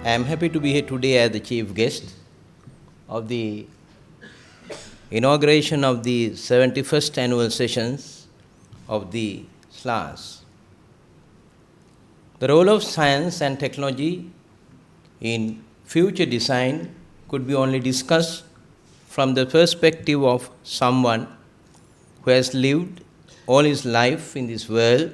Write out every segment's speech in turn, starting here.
I am happy to be here today as the chief guest of the inauguration of the 71st annual sessions of the SLAAS. The role of science and technology in future design could be only discussed from the perspective of someone who has lived all his life in this world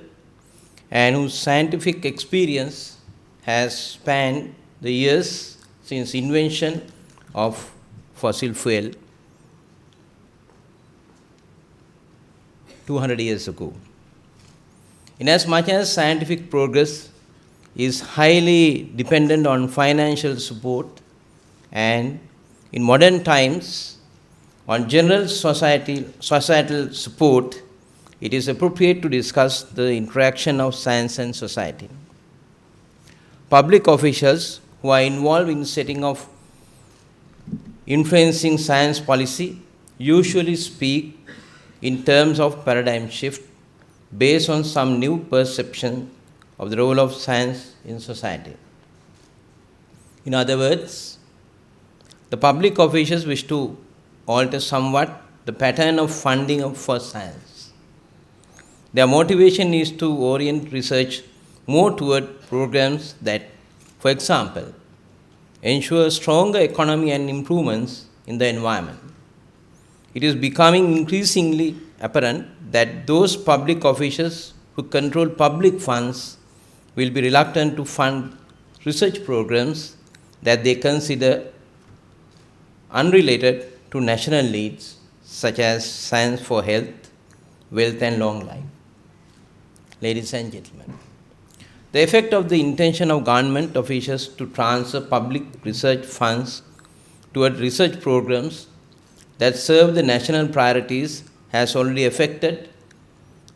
and whose scientific experience has spanned the years since invention of fossil fuel 200 years ago. Inasmuch as scientific progress is highly dependent on financial support and in modern times on general societal support, it is appropriate to discuss the interaction of science and society. Public officials who are involved in setting of influencing science policy usually speak in terms of paradigm shift based on some new perception of the role of science in society. In other words, the public officials wish to alter somewhat the pattern of funding for science. Their motivation is to orient research more toward programs that, for example, ensure stronger economy and improvements in the environment. It is becoming increasingly apparent that those public officials who control public funds will be reluctant to fund research programs that they consider unrelated to national needs, such as science for health, wealth, and long life. Ladies and gentlemen, the effect of the intention of government officials to transfer public research funds toward research programs that serve the national priorities has already affected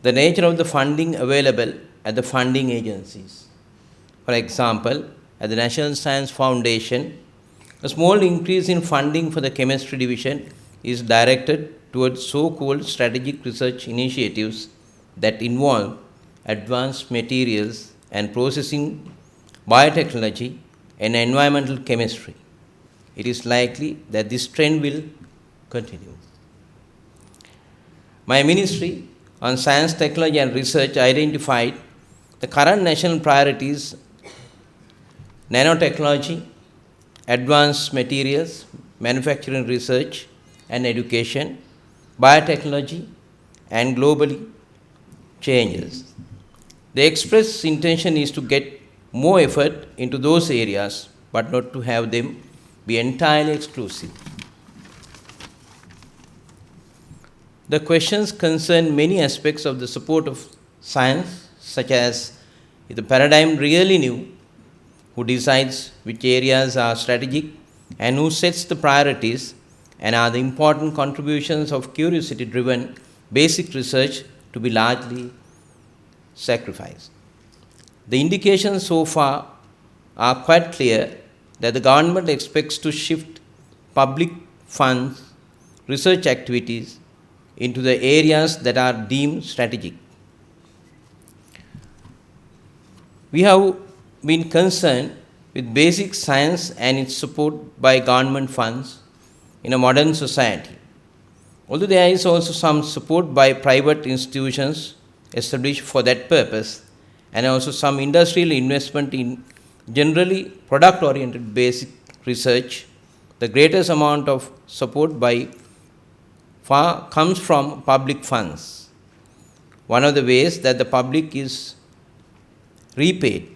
the nature of the funding available at the funding agencies. For example, at the National Science Foundation, a small increase in funding for the chemistry division is directed towards so-called strategic research initiatives that involve advanced materials and processing, biotechnology, and environmental chemistry. It is likely that this trend will continue. My Ministry on Science, Technology and Research identified the current national priorities: nanotechnology, advanced materials, manufacturing research and education, biotechnology, and globally changes. The express intention is to get more effort into those areas, but not to have them be entirely exclusive. The questions concern many aspects of the support of science, such as: is the paradigm really new? Who decides which areas are strategic and who sets the priorities, and are the important contributions of curiosity-driven basic research to be largely sacrificed? The indications so far are quite clear that the government expects to shift public funds research activities into the areas that are deemed strategic. We have been concerned with basic science and its support by government funds in a modern society. Although there is also some support by private institutions established for that purpose, and also some industrial investment in generally product-oriented basic research, the greatest amount of support by far comes from public funds. One of the ways that the public is repaid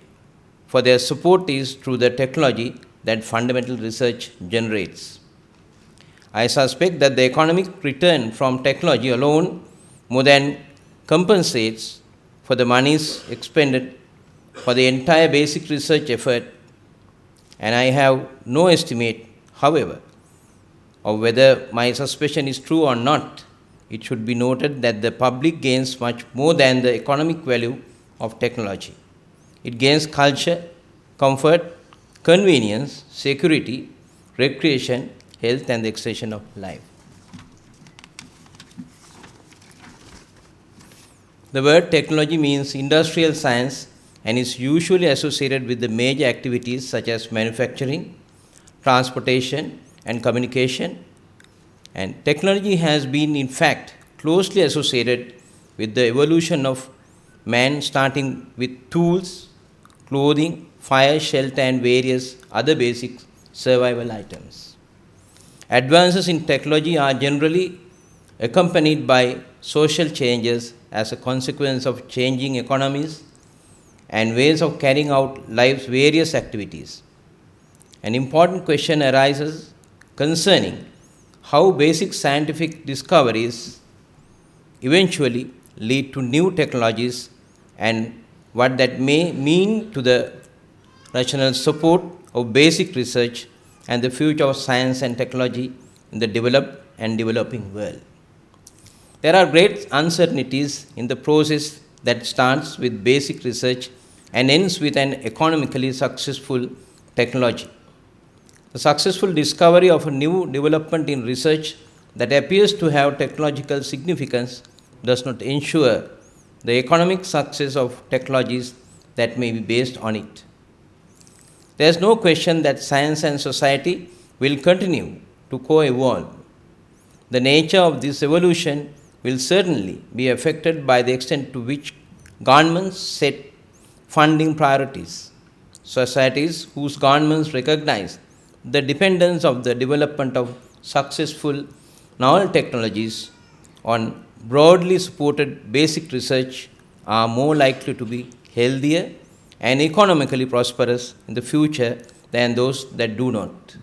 for their support is through the technology that fundamental research generates. I suspect that the economic return from technology alone more than compensates for the monies expended for the entire basic research effort, and I have no estimate, however, of whether my suspicion is true or not. It should be noted that the public gains much more than the economic value of technology. It gains culture, comfort, convenience, security, recreation, health, and the extension of life. The word technology means industrial science and is usually associated with the major activities such as manufacturing, transportation, and communication. And technology has been, in fact, closely associated with the evolution of man, starting with tools, clothing, fire, shelter, and various other basic survival items. Advances in technology are generally accompanied by social changes as a consequence of changing economies and ways of carrying out life's various activities. An important question arises concerning how basic scientific discoveries eventually lead to new technologies and what that may mean to the rational support of basic research and the future of science and technology in the developed and developing world. There are great uncertainties in the process that starts with basic research and ends with an economically successful technology. The successful discovery of a new development in research that appears to have technological significance does not ensure the economic success of technologies that may be based on it. There is no question that science and society will continue to co-evolve. The nature of this evolution will certainly be affected by the extent to which governments set funding priorities. Societies whose governments recognize the dependence of the development of successful novel technologies on broadly supported basic research are more likely to be healthier and economically prosperous in the future than those that do not.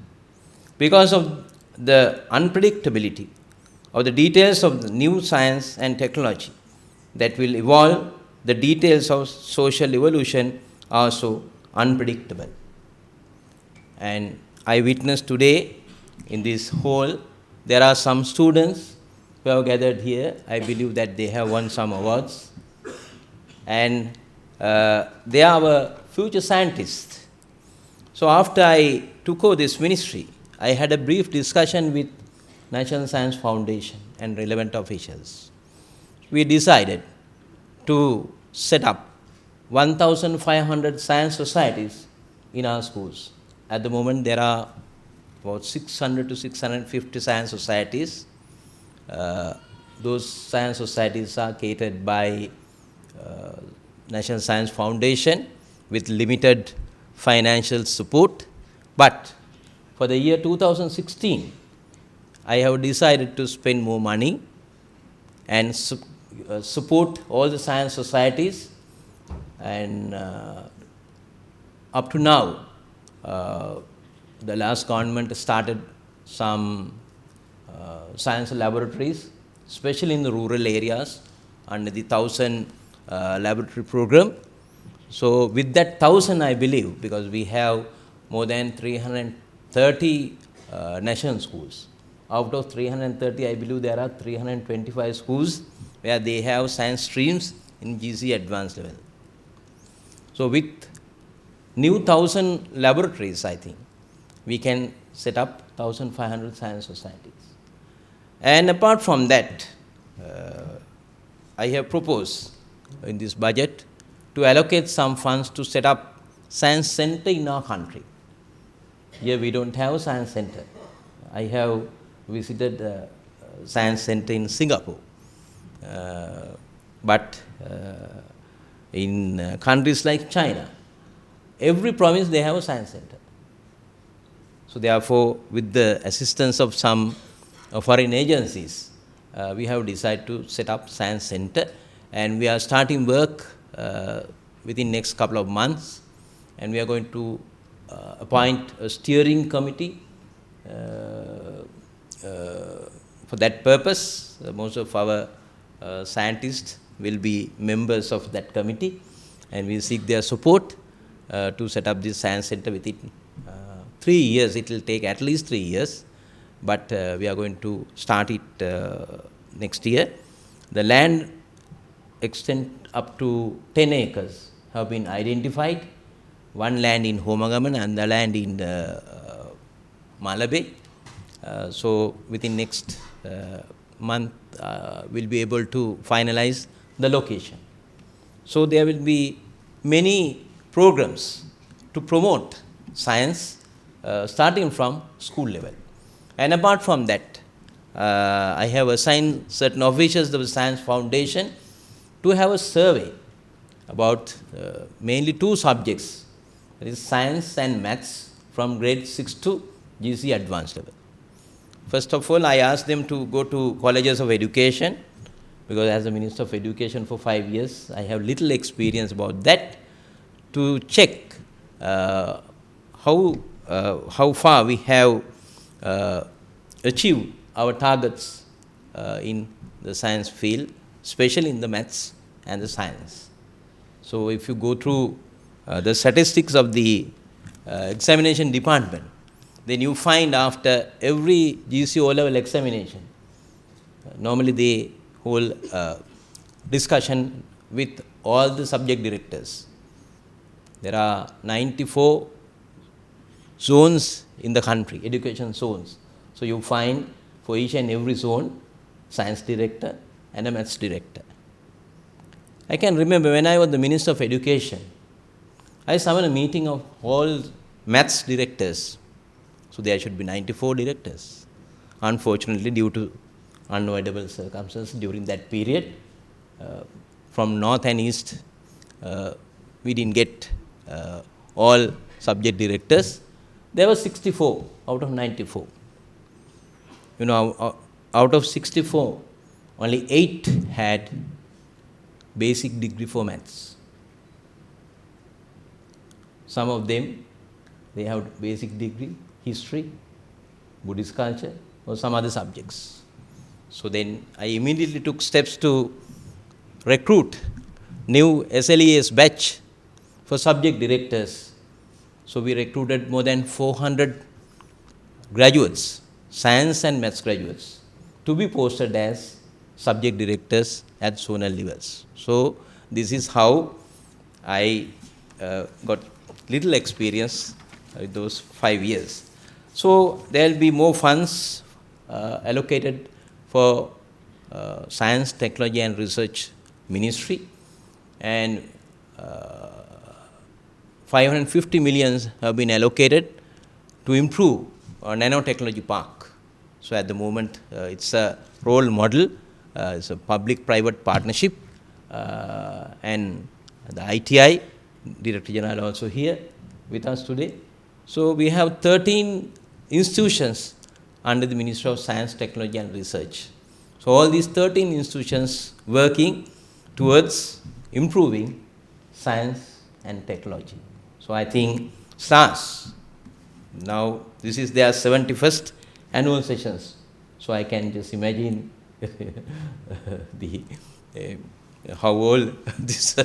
Because of the unpredictability of the details of the new science and technology that will evolve, the details of social evolution are also unpredictable. And I witnessed today in this hall, there are some students who have gathered here. I believe that they have won some awards. And they are our future scientists. So after I took over this ministry, I had a brief discussion with National Science Foundation and relevant officials. We decided to set up 1,500 science societies in our schools. At the moment, there are about 600 to 650 science societies. Those science societies are catered by National Science Foundation with limited financial support. But for the year 2016, I have decided to spend more money and support all the science societies. And up to now, the last government started some science laboratories, especially in the rural areas, under the 1,000 laboratory program. So with that 1,000, I believe, because we have more than 330 national schools. Out of 330, I believe there are 325 schools where they have science streams in GC advanced level. So with new 1,000 laboratories, I think, we can set up 1,500 science societies. And apart from that, I have proposed in this budget to allocate some funds to set up science center in our country. Here we don't have a science center. I have visited a science center in Singapore. But in countries like China, every province they have a science center. So therefore, with the assistance of some foreign agencies, we have decided to set up science center, and we are starting work within next couple of months, and we are going to appoint a steering committee for that purpose. Most of our scientists will be members of that committee, and we seek their support to set up this science center within 3 years. It will take at least 3 years, but we are going to start it next year. The land extent up to 10 acres have been identified. One land in Homagaman and the land in Malabe. So within next month, we'll be able to finalize the location. So there will be many programs to promote science starting from school level. And apart from that, I have assigned certain officials of the Science Foundation to have a survey about mainly two subjects, that is science and maths from grade 6 to GC advanced level. First of all, I asked them to go to colleges of education, because as a Minister of Education for 5 years, I have little experience about that, to check how far we have achieved our targets in the science field, especially in the maths and the science. So if you go through the statistics of the examination department, then you find after every GC O-level examination, normally they hold discussion with all the subject directors. There are 94 zones in the country, education zones. So you find for each and every zone, science director and a maths director. I can remember when I was the Minister of Education, I summoned a meeting of all maths directors. So there should be 94 directors. Unfortunately, due to unavoidable circumstances during that period, from north and east, we didn't get all subject directors. There were 64 out of 94. You know, out of 64, only 8 had basic degree for maths. Some of them, they have basic degree, history, Buddhist culture, or some other subjects. So then I immediately took steps to recruit new SLAAS batch for subject directors. So we recruited more than 400 graduates, science and maths graduates, to be posted as subject directors at zonal levels. So this is how I got little experience with those 5 years. So there will be more funds allocated for Science, Technology and Research Ministry, and 550 millions have been allocated to improve our nanotechnology park. So at the moment, it's a role model, it's a public-private partnership, and the ITI, Director General also here with us today. So we have 13 institutions under the Ministry of Science, Technology and Research. So all these 13 institutions working towards improving science and technology. So I think SLAAS, now this is their 71st annual sessions. So I can just imagine the how old this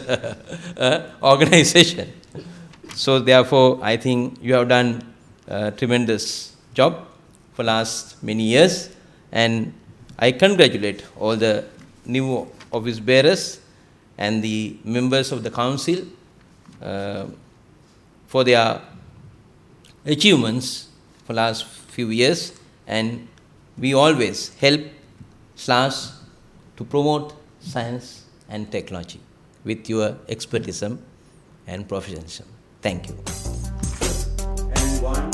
organization. So therefore, I think you have done a tremendous job for last many years, and I congratulate all the new office bearers and the members of the council for their achievements for last few years, and we always help SLAAS to promote science and technology with your expertism and professionalism. Thank you. And one